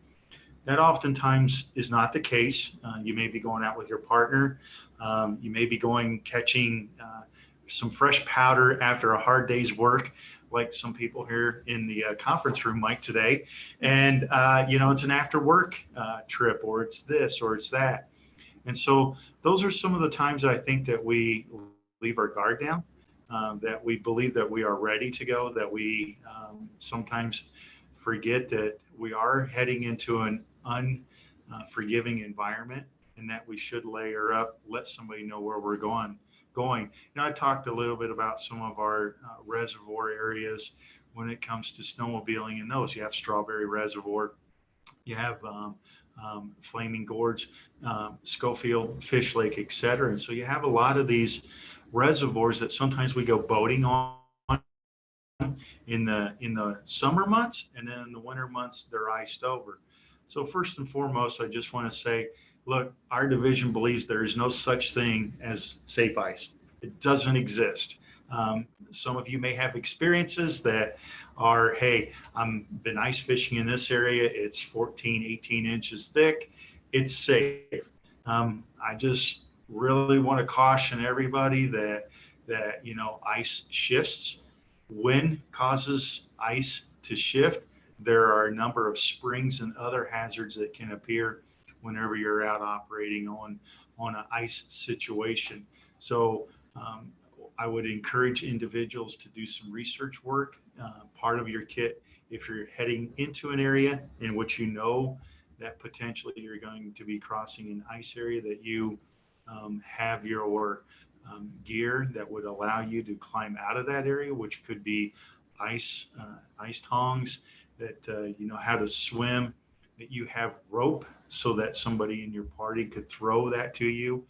Speaker 3: That oftentimes is not the case. You may be going out with your partner. You may be catching some fresh powder after a hard day's work, like some people here in the conference room might today. And, it's an after work trip, or it's this, or it's that. And so those are some of the times that I think that we leave our guard down, that we believe that we are ready to go, that we sometimes forget that we are heading into an unforgiving environment, and that we should layer up, let somebody know where we're going. I talked a little bit about some of our reservoir areas when it comes to snowmobiling, and those you have Strawberry Reservoir, you have Flaming Gorge, Schofield, Fish Lake, et cetera. And so you have a lot of these reservoirs that sometimes we go boating on in the summer months, and then in the winter months they're iced over. So first and foremost, I just want to say, look, our division believes there is no such thing as safe ice. It doesn't exist. Some of you may have experiences that are, hey, I've been ice fishing in this area. It's 14, 18 inches thick. It's safe. I just really want to caution everybody that ice shifts. Wind causes ice to shift. There are a number of springs and other hazards that can appear whenever you're out operating on an ice situation. So I would encourage individuals to do some research work. Part of your kit, if you're heading into an area in which that potentially you're going to be crossing an ice area, that you have your gear that would allow you to climb out of that area, which could be ice tongs, that you know how to swim, that you have rope so that somebody in your party could throw that to you.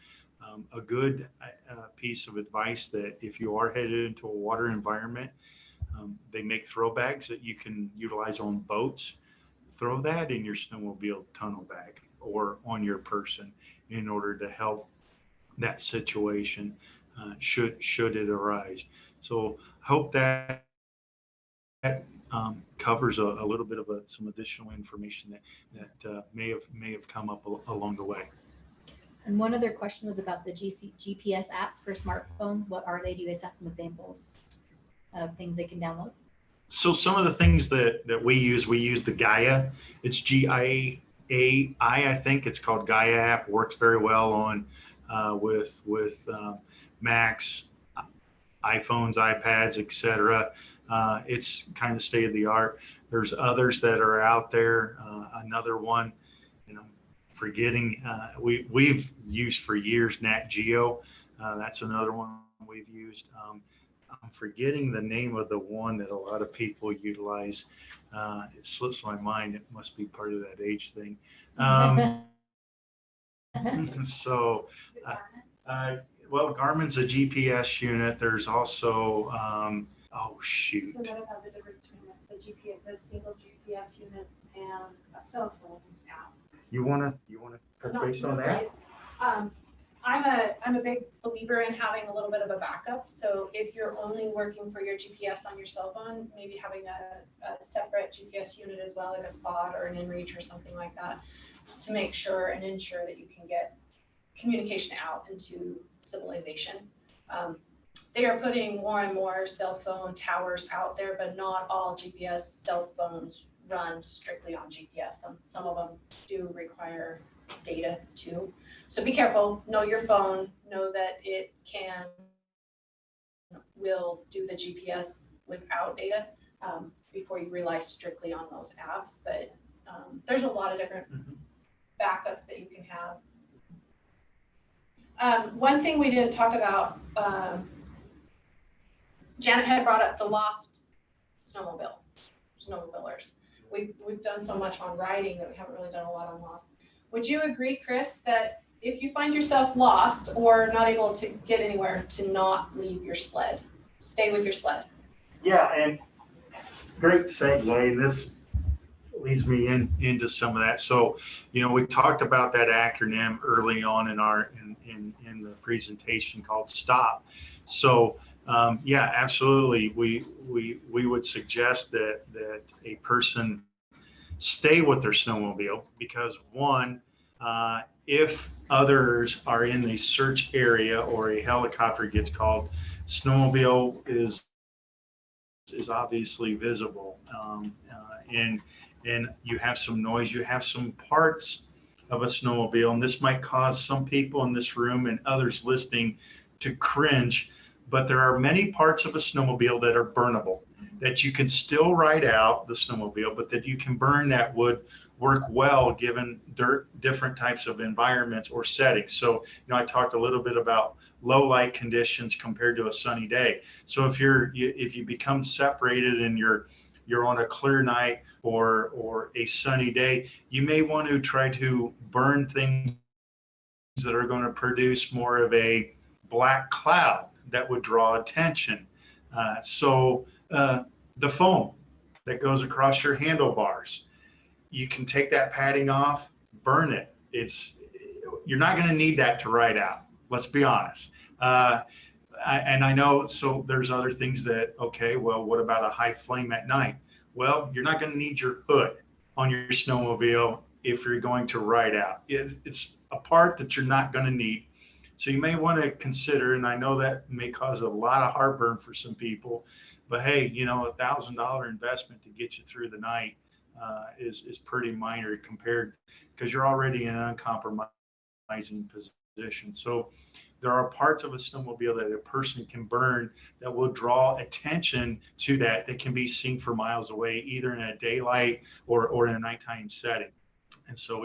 Speaker 3: A good piece of advice, that if you are headed into a water environment, they make throw bags that you can utilize on boats. Throw that in your snowmobile tunnel bag or on your person in order to help that situation should it arise. So I hope that covers a little bit of some additional information that may have come up along the way.
Speaker 1: And one other question was about the GPS apps for smartphones. What are they? Do you guys have some examples of things they can download?
Speaker 3: So some of the things that we use the Gaia. It's GIAI, I think it's called Gaia app. Works very well on with Macs, iPhones, iPads, etc. It's kind of state of the art. There's others that are out there. Another one, forgetting, we've used for years Nat Geo. That's another one we've used. I'm forgetting the name of the one that a lot of people utilize. It slips my mind. It must be part of that age thing. So, well, Garmin's a GPS unit. There's also, oh shoot.
Speaker 5: So what about the difference between the GPS, the single GPS unit and a cell phone app?
Speaker 3: You wanna touch base on that?
Speaker 5: I'm a big believer in having a little bit of a backup. So if you're only working for your GPS on your cell phone, maybe having a separate GPS unit as well, like a Spot or an InReach or something like that, to make sure and ensure that you can get communication out into civilization. They are putting more and more cell phone towers out there, but not all GPS cell phones run strictly on GPS. Some of them do require data too. So be careful, know your phone, know that it will do the GPS without data before you rely strictly on those apps. But there's a lot of different backups that you can have. One thing we didn't talk about, Janet had brought up the lost snowmobilers. We've done so much on riding that we haven't really done a lot on lost. Would you agree, Chris, that if you find yourself lost or not able to get anywhere, to not leave your sled, stay with your sled?
Speaker 3: Yeah, and great segue. And this leads me into some of that. So, we talked about that acronym early on in in the presentation called STOP. So, yeah, absolutely. We would suggest that a person stay with their snowmobile because one, if others are in the search area or a helicopter gets called, snowmobile is obviously visible, and you have some noise, you have some parts of a snowmobile, and this might cause some people in this room and others listening to cringe, but there are many parts of a snowmobile that are burnable, that you can still ride out the snowmobile, but that you can burn that would work well given different types of environments or settings. So, I talked a little bit about low light conditions compared to a sunny day. So if you become separated and you're on a clear night or a sunny day, you may want to try to burn things that are going to produce more of a black cloud that would draw attention. The foam that goes across your handlebars, you can take that padding off, burn it. You're not going to need that to ride out. Let's be honest. And I know, so there's other things that, okay, well, what about a high flame at night? Well, you're not going to need your hood on your snowmobile if you're going to ride out. It's a part that you're not going to need. So you may want to consider, and I know that may cause a lot of heartburn for some people, but hey, $1,000 investment to get you through the night is pretty minor compared, because you're already in an uncompromising position. So there are parts of a snowmobile that a person can burn that will draw attention to that can be seen for miles away, either in a daylight or in a nighttime setting. And so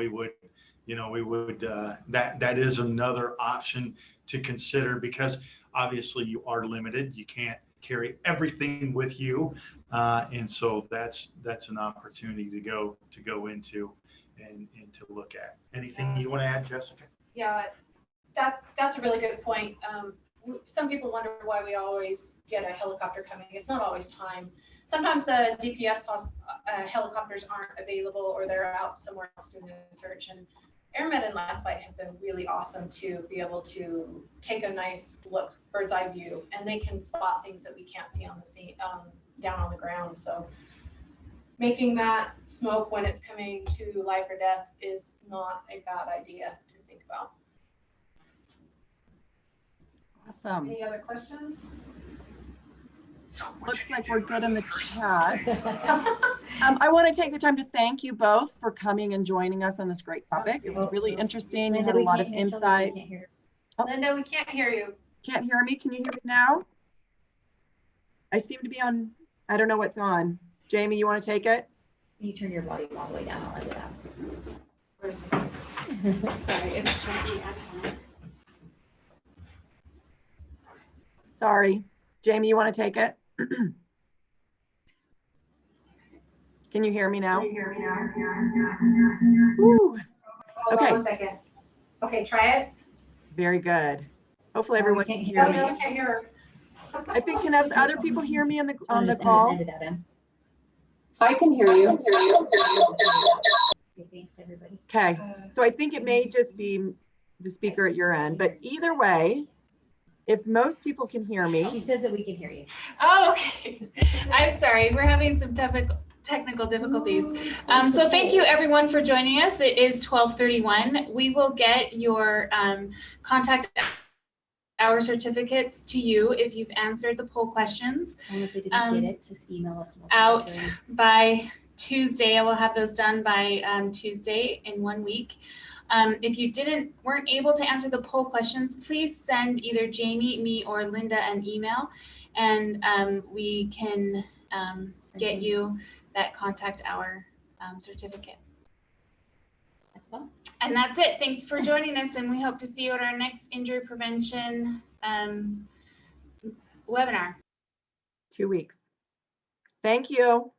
Speaker 3: that is another option to consider, because obviously you are limited. You can't carry everything with you. And so that's an opportunity to go into and to look at. Anything you want to add, Jessica?
Speaker 5: Yeah, that's a really good point. Some people wonder why we always get a helicopter coming. It's not always time. Sometimes the DPS helicopters aren't available, or they're out somewhere else doing a search. And Airmed and Lifelight have been really awesome to be able to take a nice look, bird's eye view, and they can spot things that we can't see on the scene, down on the ground. So making that smoke when it's coming to life or death is not a bad idea to think about.
Speaker 2: Awesome.
Speaker 5: Any other questions?
Speaker 2: Looks like we're good in the chat. I want to take the time to thank you both for coming and joining us on this great topic. It was really interesting. You had a lot of insight.
Speaker 5: Linda, we can't hear you.
Speaker 2: Can't hear me? Can you hear me now? I seem to be on, I don't know what's on. Jamie, you want to take it?
Speaker 1: You turn your volume all the way down. I'll edit that.
Speaker 6: Where's the Sorry, it's tricky.
Speaker 2: Sorry. Jamie, you want to take it? Can you hear me now? Woo.
Speaker 5: Hold
Speaker 2: Okay.
Speaker 5: on 1 second. Okay, try it.
Speaker 2: Very good. Hopefully
Speaker 1: Oh, we
Speaker 2: everyone
Speaker 1: can't
Speaker 2: can
Speaker 1: hear
Speaker 2: hear
Speaker 5: Oh, no, I
Speaker 2: me.
Speaker 5: can't hear her.
Speaker 2: I think, can other people hear me on the
Speaker 1: I'm
Speaker 2: call?
Speaker 1: just send it out him.
Speaker 7: I can hear you.
Speaker 1: Say thanks to everybody.
Speaker 2: Okay, so I think it may just be the speaker at your end, but either way, if most people can hear
Speaker 1: She
Speaker 2: me,
Speaker 1: says that we can hear you.
Speaker 6: Oh, okay. I'm sorry. We're having some technical difficulties. So thank you everyone for joining us. It is 12:31. We will get your contact hour certificates to you if you've answered the poll questions
Speaker 1: Tell them if they didn't get it, just email us. And we'll
Speaker 6: out
Speaker 1: send it to them.
Speaker 6: by Tuesday. I will have those done by Tuesday in 1 week. If you weren't able to answer the poll questions, please send either Jamie, me, or Linda an email, and we can get you that contact hour certificate.
Speaker 1: That's all.
Speaker 6: And that's it. Thanks for joining us, and we hope to see you at our next injury prevention webinar.
Speaker 2: 2 weeks. Thank you.